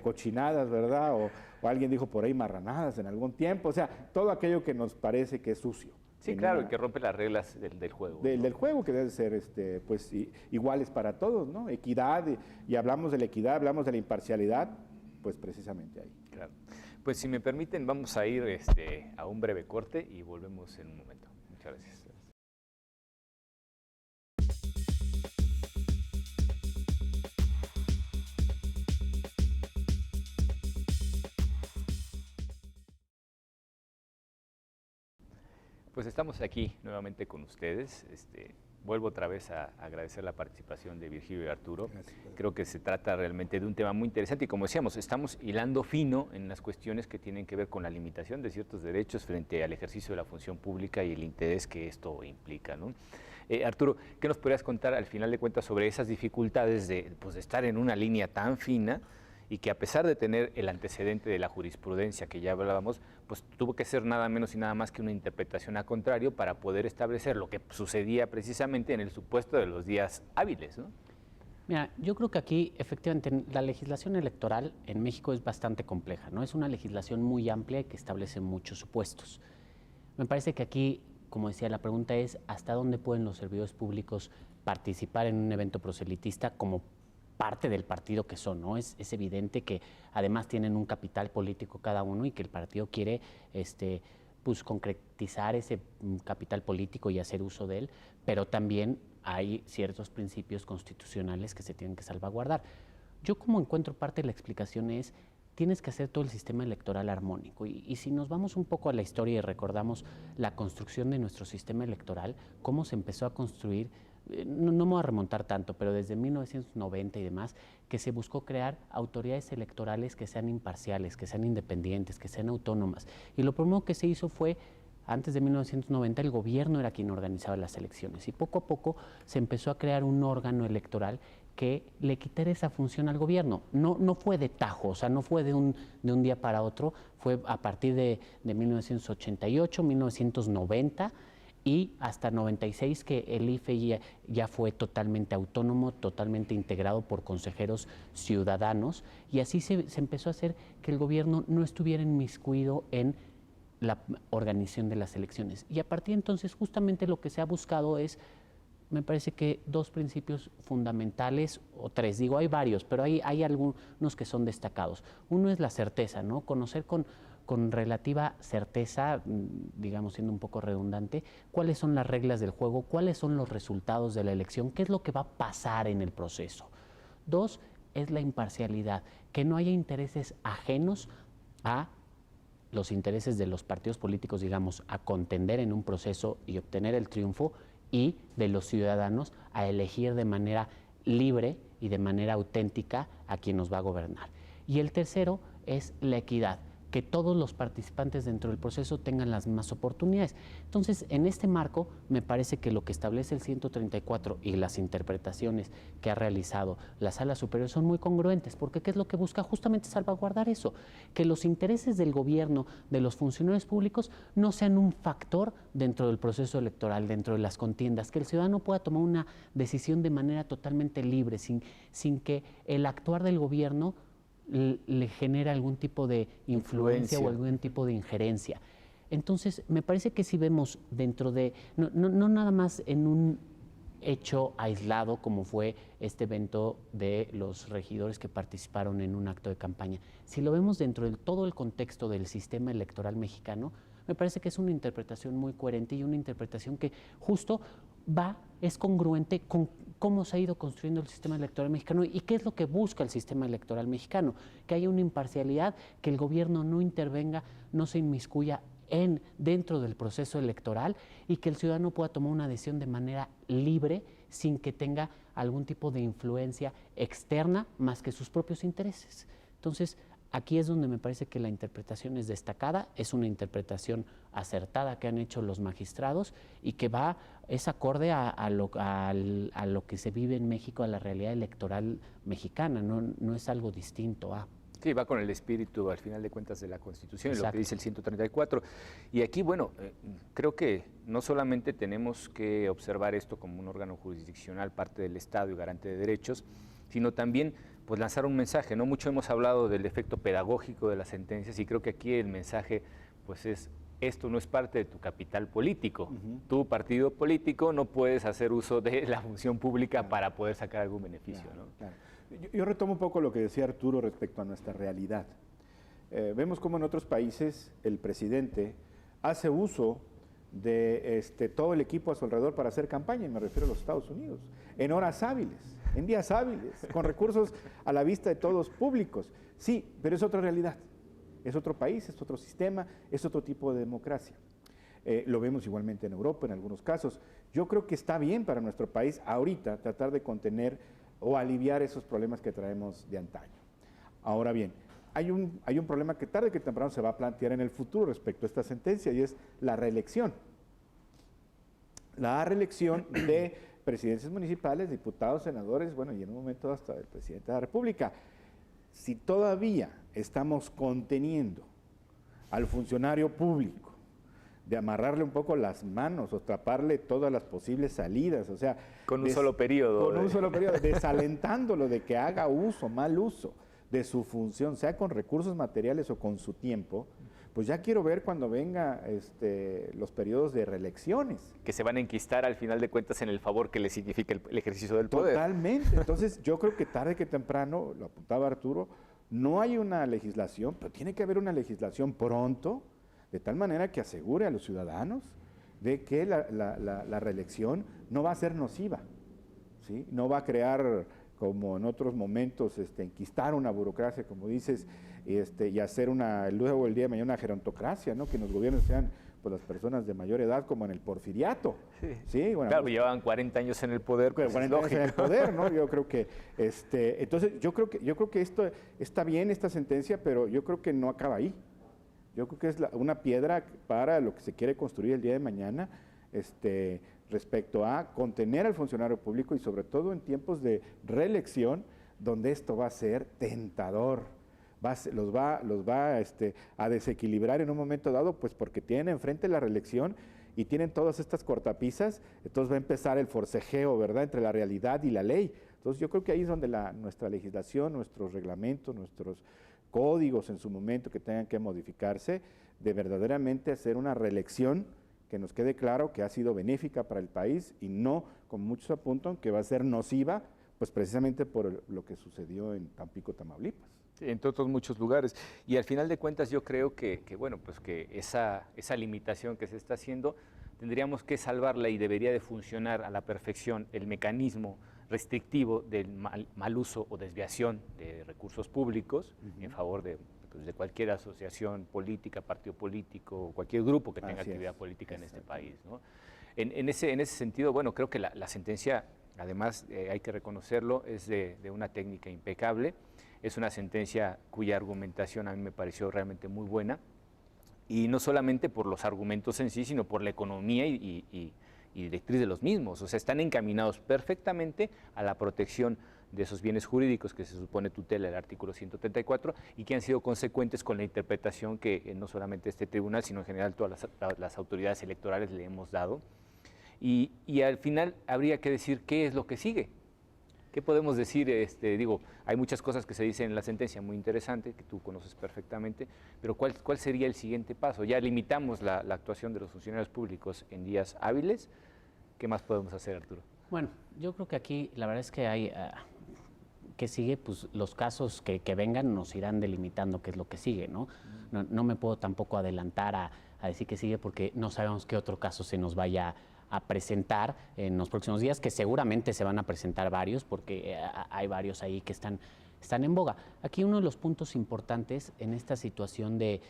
cochinadas, ¿verdad? O alguien dijo por ahí marranadas en algún tiempo, o sea, todo aquello que nos parece que es sucio. Sí, claro, y que rompe las reglas del juego. Del juego, que debe ser pues, iguales para todos, ¿no? Equidad, y hablamos de la equidad, hablamos de la imparcialidad, pues precisamente ahí. Claro. Pues si me permiten, vamos a ir a un breve corte y volvemos en un momento. Muchas gracias. Pues estamos aquí nuevamente con ustedes. Vuelvo otra vez a agradecer la participación de Virgilio y Arturo. Gracias. Creo que se trata realmente de un tema muy interesante y, como decíamos, estamos hilando fino en las cuestiones que tienen que ver con la limitación de ciertos derechos frente al ejercicio de la función pública y el interés que esto implica, ¿no? Arturo, ¿qué nos podrías contar al final de cuentas sobre esas dificultades de estar en una línea tan fina y que, a pesar de tener el antecedente de la jurisprudencia que ya hablábamos, pues tuvo que ser nada menos y nada más que una interpretación a contrario para poder establecer lo que sucedía precisamente en el supuesto de los días hábiles, ¿no? Mira, yo creo que aquí efectivamente la legislación electoral en México es bastante compleja, ¿no? Es una legislación muy amplia que establece muchos supuestos. Me parece que aquí, como decía, la pregunta es ¿hasta dónde pueden los servidores públicos participar en un evento proselitista como parte del partido que son, ¿no? Es evidente que además tienen un capital político cada uno y que el partido quiere pues concretizar ese capital político y hacer uso de él, pero también hay ciertos principios constitucionales que se tienen que salvaguardar. Yo, como encuentro parte de la explicación, es tienes que hacer todo el sistema electoral armónico. Y si nos vamos un poco a la historia y recordamos la construcción de nuestro sistema electoral, cómo se empezó a construir, no me voy a remontar tanto, pero desde 1990 y demás, que se buscó crear autoridades electorales que sean imparciales, que sean independientes, que sean autónomas. Y lo primero que se hizo fue, antes de 1990, el gobierno era quien organizaba las elecciones. Y poco a poco se empezó a crear un órgano electoral que le quitara esa función al gobierno. No fue de tajo, o sea, no fue de un día para otro, fue a partir de 1988, 1990, y hasta 96 que el IFE ya fue totalmente autónomo, totalmente integrado por consejeros ciudadanos, y así se empezó a hacer que el gobierno no estuviera inmiscuido en la organización de las elecciones. Y a partir de entonces justamente lo que se ha buscado es, me parece que dos principios fundamentales, o tres, digo, hay varios, pero hay algunos que son destacados. Uno es la certeza, ¿no? Conocer con con relativa certeza, digamos siendo un poco redundante, cuáles son las reglas del juego, cuáles son los resultados de la elección, qué es lo que va a pasar en el proceso. 2, es la imparcialidad, que no haya intereses ajenos a los intereses de los partidos políticos, digamos, a contender en un proceso y obtener el triunfo, y de los ciudadanos a elegir de manera libre y de manera auténtica a quien nos va a gobernar. Y el tercero es la equidad, que todos los participantes dentro del proceso tengan las mismas oportunidades. Entonces, en este marco, me parece que lo que establece el 134 y las interpretaciones que ha realizado la Sala Superior son muy congruentes, porque ¿qué es lo que busca? Justamente salvaguardar eso, que los intereses del gobierno, de los funcionarios públicos, no sean un factor dentro del proceso electoral, dentro de las contiendas, que el ciudadano pueda tomar una decisión de manera totalmente libre, sin que el actuar del gobierno le genera algún tipo de influencia o algún tipo de injerencia. Entonces, me parece que si vemos dentro de, no nada más en un hecho aislado como fue este evento de los regidores que participaron en un acto de campaña, si lo vemos dentro de todo el contexto del sistema electoral mexicano, me parece que es una interpretación muy coherente y una interpretación que justo es congruente con cómo se ha ido construyendo el sistema electoral mexicano y qué es lo que busca el sistema electoral mexicano, que haya una imparcialidad, que el gobierno no intervenga, no se inmiscuya dentro del proceso electoral y que el ciudadano pueda tomar una decisión de manera libre sin que tenga algún tipo de influencia externa más que sus propios intereses. Entonces, aquí es donde me parece que la interpretación es destacada, es una interpretación acertada que han hecho los magistrados y que es acorde a lo que se vive en México, a la realidad electoral mexicana, no es algo distinto a... Sí, va con el espíritu, al final de cuentas, de la Constitución, y lo que dice el 134. Y aquí, bueno, creo que no solamente tenemos que observar esto como un órgano jurisdiccional, parte del Estado y garante de derechos, sino también pues lanzar un mensaje, ¿no? Mucho hemos hablado del efecto pedagógico de las sentencias y creo que aquí el mensaje pues es: esto no es parte de tu capital político. Tu partido político no puedes hacer uso de la función pública para poder sacar algún beneficio, ¿no? Claro. Yo retomo un poco lo que decía Arturo respecto a nuestra realidad. Vemos cómo en otros países el presidente hace uso de todo el equipo a su alrededor para hacer campaña, y me refiero a los Estados Unidos, en horas hábiles, en días hábiles, con recursos a la vista de todos públicos. Sí, pero es otra realidad, es otro país, es otro sistema, es otro tipo de democracia. Lo vemos igualmente en Europa en algunos casos. Yo creo que está bien para nuestro país ahorita tratar de contener o aliviar esos problemas que traemos de antaño. Ahora bien, hay un problema que tarde que temprano se va a plantear en el futuro respecto a esta sentencia, y es la reelección. La reelección de presidencias municipales, diputados, senadores, bueno, y en un momento hasta el presidente de la República. Si todavía estamos conteniendo al funcionario público, de amarrarle un poco las manos o taparle todas las posibles salidas, o sea... Con un solo periodo. Con un solo periodo, desalentándolo de que haga mal uso de su función, sea con recursos materiales o con su tiempo, pues ya quiero ver cuando venga los periodos de reelecciones. Que se van a enquistar al final de cuentas en el favor que le significa el ejercicio del poder. Totalmente. Entonces yo creo que tarde que temprano, lo apuntaba Arturo, no hay una legislación, pero tiene que haber una legislación pronto, de tal manera que asegure a los ciudadanos de que la reelección no va a ser nociva, ¿sí? No va a crear, como en otros momentos, enquistar una burocracia, como dices, y hacer luego el día de mañana una gerontocracia, ¿no? Que los gobiernos sean pues, las personas de mayor edad, como en el porfiriato. Sí, bueno, claro, llevaban 40 años en el poder. Pues 40 años en el poder, ¿no? Yo creo que, entonces, yo creo que esto está bien, esta sentencia, pero yo creo que no acaba ahí. Yo creo que es una piedra para lo que se quiere construir el día de mañana respecto a contener al funcionario público y sobre todo en tiempos de reelección, donde esto va a ser tentador, los va a desequilibrar en un momento dado, pues porque tienen enfrente la reelección y tienen todas estas cortapisas, entonces va a empezar el forcejeo, ¿verdad?, entre la realidad y la ley. Entonces yo creo que ahí es donde nuestra legislación, nuestros reglamentos, nuestros códigos en su momento que tengan que modificarse, de verdaderamente hacer una reelección que nos quede claro que ha sido benéfica para el país y no, como muchos apuntan, que va a ser nociva, pues precisamente por lo que sucedió en Tampico, Tamaulipas. Sí, en otros muchos lugares. Y al final de cuentas yo creo bueno, pues que esa limitación que se está haciendo tendríamos que salvarla y debería de funcionar a la perfección el mecanismo restrictivo del mal uso o desviación de recursos públicos en favor de cualquier asociación política, partido político, cualquier grupo que tenga actividad política en este país, ¿no? En ese sentido, bueno, creo que la sentencia, además hay que reconocerlo, es de una técnica impecable. Es una sentencia cuya argumentación a mí me pareció realmente muy buena, y no solamente por los argumentos en sí, sino por la economía y directriz de los mismos. O sea, están encaminados perfectamente a la protección de esos bienes jurídicos que se supone tutela el artículo 134 y que han sido consecuentes con la interpretación que no solamente este tribunal, sino en general todas las autoridades electorales le hemos dado. Y al final habría que decir qué es lo que sigue. ¿Qué podemos decir? Digo, hay muchas cosas que se dicen en la sentencia muy interesante, que tú conoces perfectamente, pero ¿cuál sería el siguiente paso? Ya limitamos la actuación de los funcionarios públicos en días hábiles. ¿Qué más podemos hacer, Arturo? Bueno, yo creo que aquí la verdad es que hay, que sigue, pues los casos que vengan nos irán delimitando qué es lo que sigue, ¿no? No me puedo tampoco adelantar a decir que sigue porque no sabemos qué otro caso se nos vaya a presentar en los próximos días, que seguramente se van a presentar varios, porque hay varios ahí que están en boga. Aquí uno de los puntos importantes en esta situación de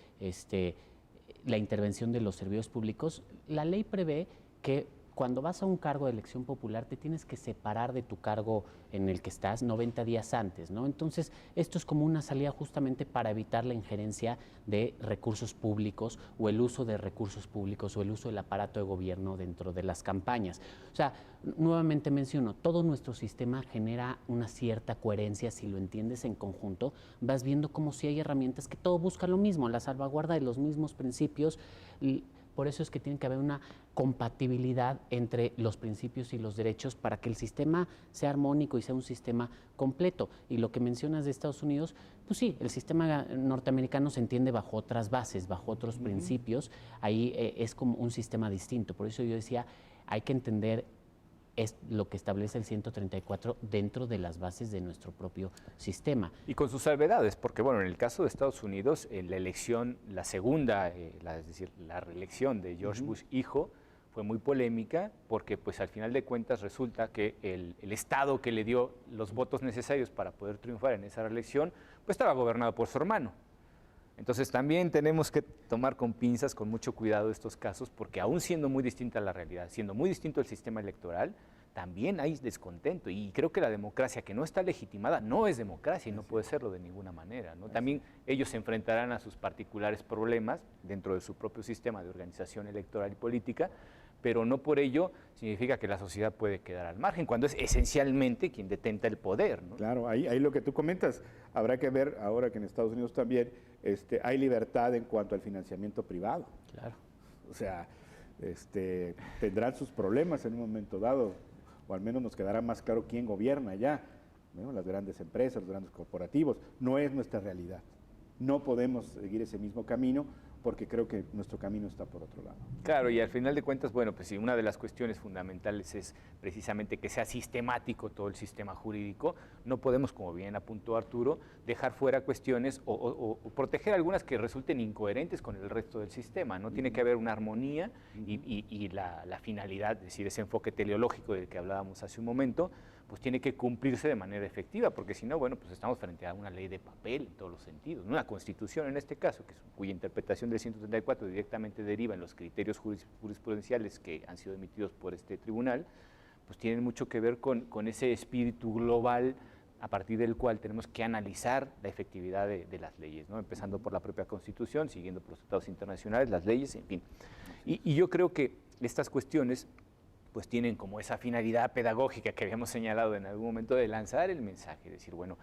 la intervención de los servidores públicos, la ley prevé que cuando vas a un cargo de elección popular te tienes que separar de tu cargo en el que estás 90 días antes, ¿no? Entonces, esto es como una salida justamente para evitar la injerencia de recursos públicos o el uso de recursos públicos o el uso del aparato de gobierno dentro de las campañas. O sea, nuevamente menciono, todo nuestro sistema genera una cierta coherencia, si lo entiendes en conjunto, vas viendo como si hay herramientas que todo busca lo mismo, la salvaguarda de los mismos principios. Por eso es que tiene que haber una compatibilidad entre los principios y los derechos para que el sistema sea armónico y sea un sistema completo. Y lo que mencionas de Estados Unidos, pues sí, el sistema norteamericano se entiende bajo otras bases, bajo otros principios. Ahí es como un sistema distinto. Por eso yo decía, hay que entender es lo que establece el 134 dentro de las bases de nuestro propio sistema. Y con sus salvedades, porque bueno, en el caso de Estados Unidos, en la elección, la segunda, es decir, la reelección de George Bush hijo, fue muy polémica porque pues al final de cuentas resulta que el estado que le dio los votos necesarios para poder triunfar en esa reelección, pues estaba gobernado por su hermano. Entonces también tenemos que tomar con pinzas, con mucho cuidado estos casos, porque aún siendo muy distinta la realidad, siendo muy distinto el sistema electoral, también hay descontento. Y creo que la democracia que no está legitimada no es democracia y no puede serlo de ninguna manera, ¿no? También ellos se enfrentarán a sus particulares problemas dentro de su propio sistema de organización electoral y política, pero no por ello significa que la sociedad puede quedar al margen, cuando es esencialmente quien detenta el poder, ¿no? Claro, ahí lo que tú comentas, habrá que ver ahora que en Estados Unidos también hay libertad en cuanto al financiamiento privado. Claro. O sea, tendrán sus problemas en un momento dado, o al menos nos quedará más claro quién gobierna allá, ¿no? Las grandes empresas, los grandes corporativos. No es nuestra realidad. No podemos seguir ese mismo camino porque creo que nuestro camino está por otro lado. Claro, y al final de cuentas, bueno, pues sí, una de las cuestiones fundamentales es precisamente que sea sistemático todo el sistema jurídico. No podemos, como bien apuntó Arturo, dejar fuera cuestiones o proteger algunas que resulten incoherentes con el resto del sistema, ¿no? Tiene que haber una armonía y la finalidad, es decir, ese enfoque teleológico del que hablábamos hace un momento, pues tiene que cumplirse de manera efectiva, porque si no, bueno, pues estamos frente a una ley de papel en todos los sentidos, una constitución en este caso, cuya interpretación del 134 directamente deriva en los criterios jurisprudenciales que han sido emitidos por este tribunal, pues tienen mucho que ver con ese espíritu global a partir del cual tenemos que analizar la efectividad de las leyes, ¿no? Empezando por la propia Constitución, siguiendo por los tratados internacionales, las leyes, en fin. Y yo creo que estas cuestiones pues tienen como esa finalidad pedagógica que habíamos señalado en algún momento de lanzar el mensaje, decir, bueno,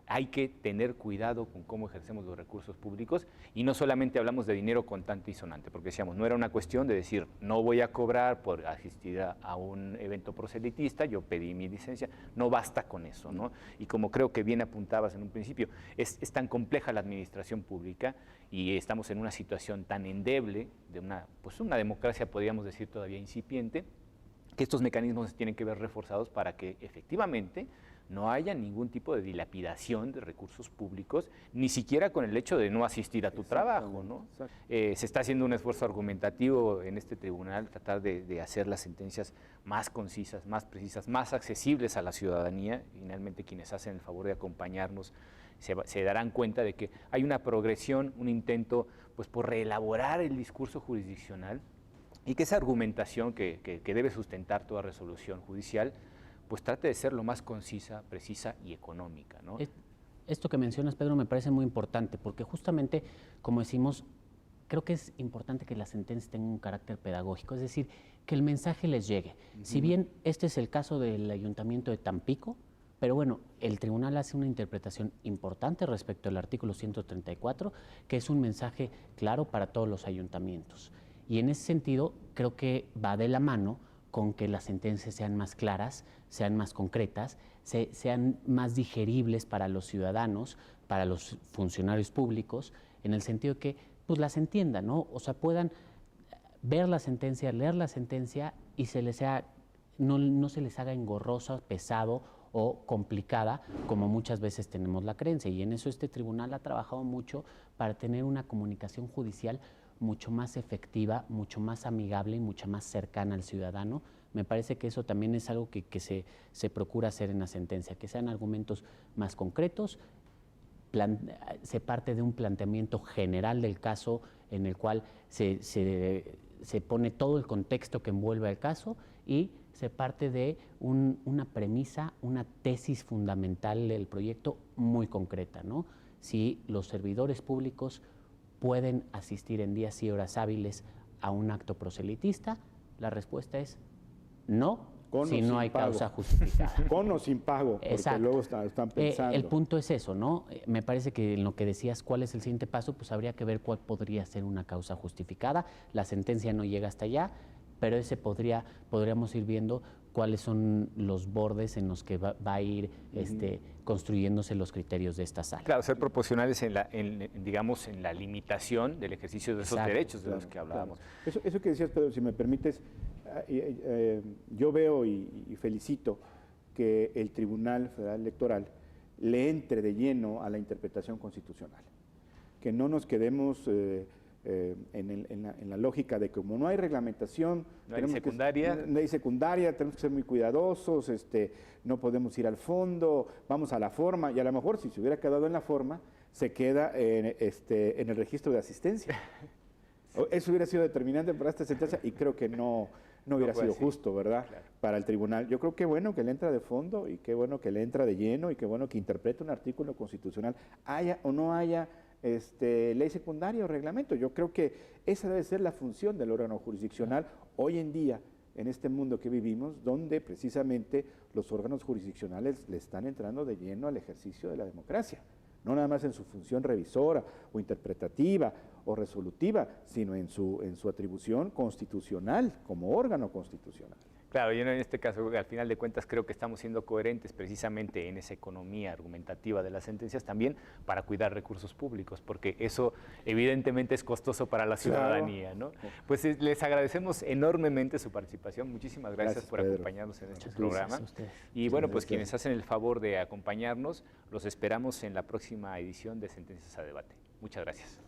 hay que tener cuidado con cómo ejercemos los recursos públicos y no solamente hablamos de dinero contante y sonante, porque decíamos, no era una cuestión de decir, no voy a cobrar por asistir a un evento proselitista, yo pedí mi licencia, no basta con eso, ¿no? Y como creo que bien apuntabas en un principio, es tan compleja la administración pública y estamos en una situación tan endeble de una democracia, podríamos decir, todavía incipiente, que estos mecanismos tienen que ver reforzados para que efectivamente no haya ningún tipo de dilapidación de recursos públicos, ni siquiera con el hecho de no asistir a tu trabajo, ¿no? Se está haciendo un esfuerzo argumentativo en este tribunal, tratar de hacer las sentencias más concisas, más precisas, más accesibles a la ciudadanía. Finalmente, quienes hacen el favor de acompañarnos se darán cuenta de que hay una progresión, un intento pues, por reelaborar el discurso jurisdiccional, y que esa argumentación que debe sustentar toda resolución judicial, pues trate de ser lo más concisa, precisa y económica, ¿no? Esto que mencionas, Pedro, me parece muy importante, porque justamente, como decimos, creo que es importante que las sentencias tengan un carácter pedagógico, es decir, que el mensaje les llegue. Si bien este es el caso del Ayuntamiento de Tampico, pero bueno, el tribunal hace una interpretación importante respecto al artículo 134, que es un mensaje claro para todos los ayuntamientos. Y en ese sentido, creo que va de la mano con que las sentencias sean más claras, sean más concretas, sean más digeribles para los ciudadanos, para los funcionarios públicos, en el sentido de que pues, las entiendan, ¿no? O sea, puedan ver la sentencia, leer la sentencia y no se les haga engorrosa, pesado o complicada, como muchas veces tenemos la creencia. Y en eso este tribunal ha trabajado mucho para tener una comunicación judicial mucho más efectiva, mucho más amigable y mucho más cercana al ciudadano. Me parece que eso también es algo que se procura hacer en la sentencia, que sean argumentos más concretos, se parte de un planteamiento general del caso en el cual se pone todo el contexto que envuelve al caso y se parte de una premisa, una tesis fundamental del proyecto muy concreta, ¿no? Si los servidores públicos pueden asistir en días y horas hábiles a un acto proselitista, la respuesta es no, si no hay causa justificada. Con o sin pago, porque exacto. luego están pensando. El punto es eso, ¿no? Me parece que en lo que decías cuál es el siguiente paso, pues habría que ver cuál podría ser una causa justificada. La sentencia no llega hasta allá, pero podríamos ir viendo cuáles son los bordes en los que va a ir construyéndose los criterios de esta sala. Claro, ser proporcionales en la limitación del ejercicio de esos derechos de los que hablábamos. Claro. Eso que decías, Pedro, si me permites, yo veo y felicito que el Tribunal Federal Electoral le entre de lleno a la interpretación constitucional, que no nos quedemos en la lógica de que como no hay reglamentación, no hay secundaria, tenemos que ser muy cuidadosos, no podemos ir al fondo, vamos a la forma, y a lo mejor si se hubiera quedado en la forma, se queda en el registro de asistencia. Eso hubiera sido determinante para esta sentencia y creo que no hubiera sido justo, ¿verdad? Claro. Para el tribunal. Yo creo que bueno que le entra de fondo y qué bueno que le entra de lleno y qué bueno que interpreta un artículo constitucional, haya o no haya ley secundaria o reglamento. Yo creo que esa debe ser la función del órgano jurisdiccional hoy en día, en este mundo que vivimos, donde precisamente los órganos jurisdiccionales le están entrando de lleno al ejercicio de la democracia. No nada más en su función revisora o interpretativa o resolutiva, sino en su atribución constitucional, como órgano constitucional. Claro, yo en este caso, al final de cuentas, creo que estamos siendo coherentes precisamente en esa economía argumentativa de las sentencias también para cuidar recursos públicos, porque eso evidentemente es costoso para la ciudadanía, ¿no? Pues les agradecemos enormemente su participación. Muchísimas gracias por Pedro. Acompañarnos en este programa. Y bueno, pues quienes hacen el favor de acompañarnos, los esperamos en la próxima edición de Sentencias a Debate. Muchas gracias.